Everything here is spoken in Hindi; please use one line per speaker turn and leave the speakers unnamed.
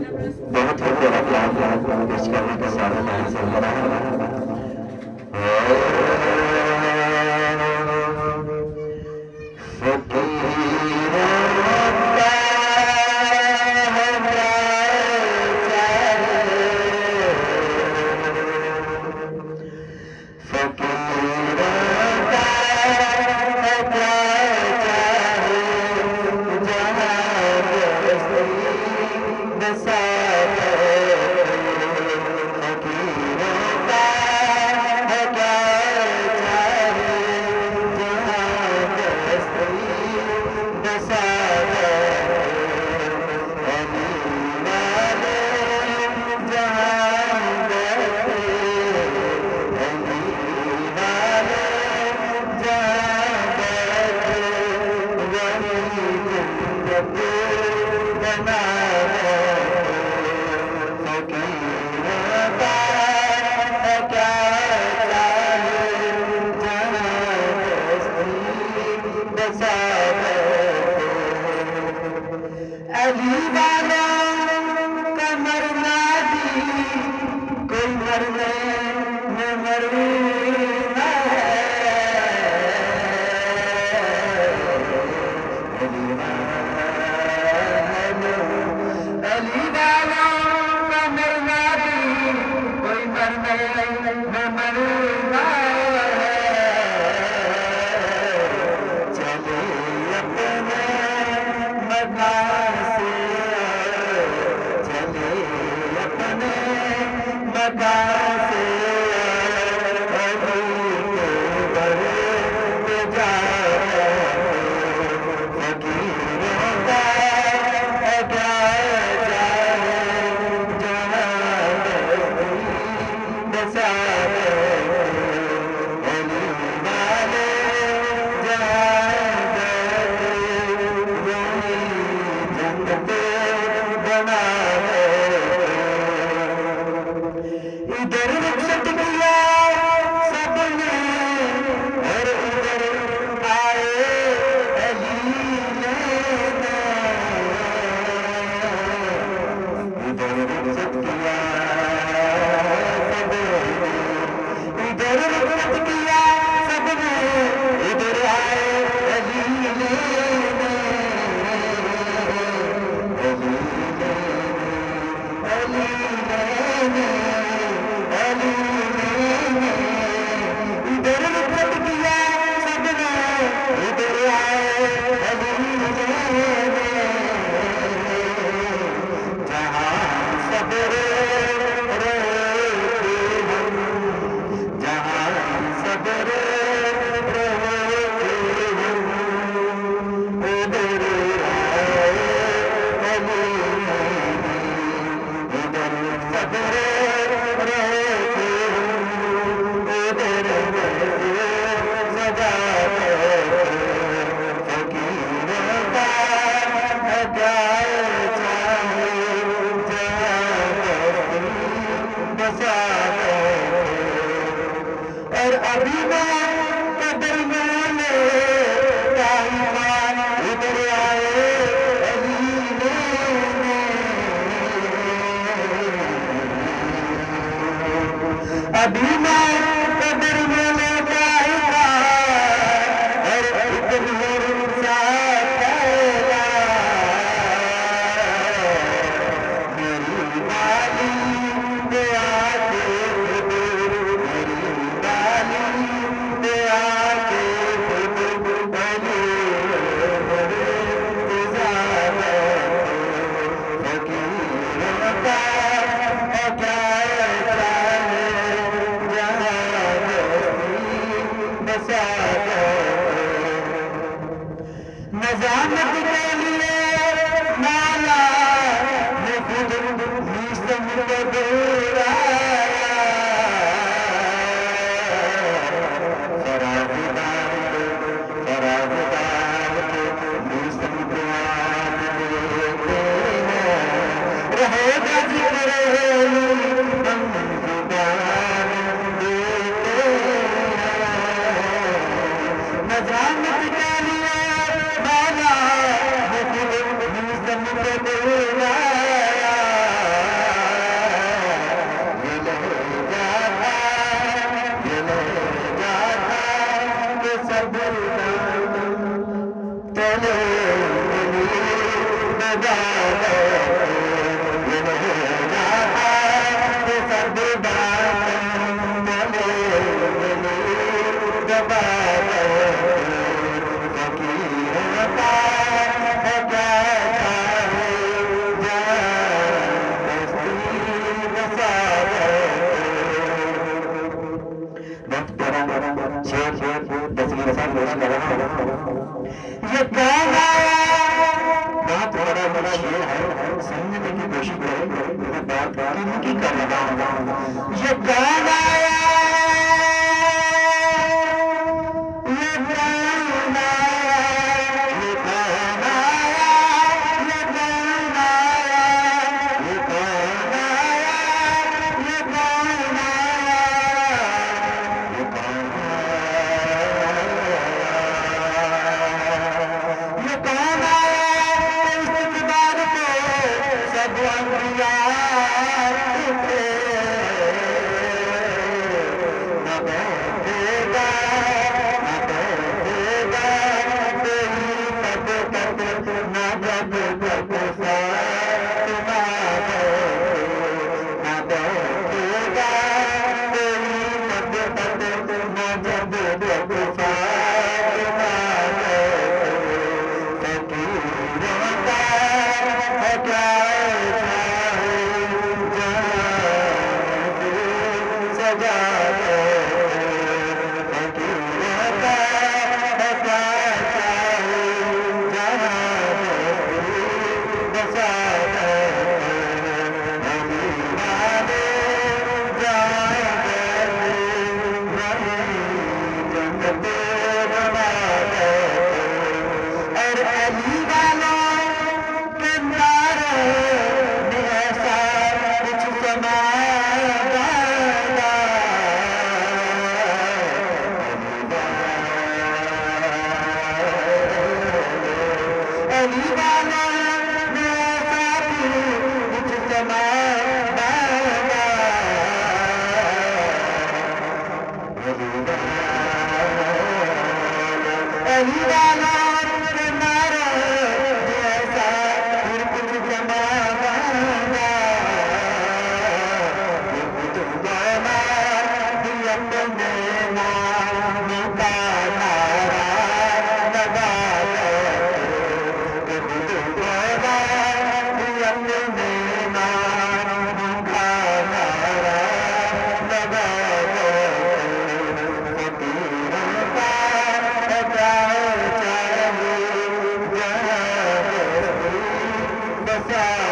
बहुत ही प्यारा प्यार पेश करने का स्वागत हासिल हो रहा अली वाला कमर ना दी कोई मरने में मरना है। अली वाला कमर ना दी कोई मरने में मरना है। चले अपने मकान से इधर रुखसत किया सबने और उधर आए अली लेने। इधर रुखसत किया सबने, इधर रुखसत किया सबने, इधर आए अली लेने। अली लेने इधर रुखसत किया सबने, इधर आए अली लेने। जहाँ सबरे रोते हम, जहाँ सबरे रोते हम, उधर आए अली लेने। इधर सबरे और अभी मैं कदर मैंने इधर आए अली लेने। अभी मैं कदर मैंने और इधर मेरी बाली पे आके नजामत के लिए माला ने खुद मुस्तम को दोहराया। फरागदार के मुस्तम को आज देते हैं। रहेगा जिक्र हम जुबान देते हैं। नजामत के लिए माला ने खुद मुस्तम को दोहराया। ये गाना बहुत बड़ा बड़ा शेर है, समझने की कोशिश करें, मैं बात की कर रहा हूँ। ये गाना Yeah.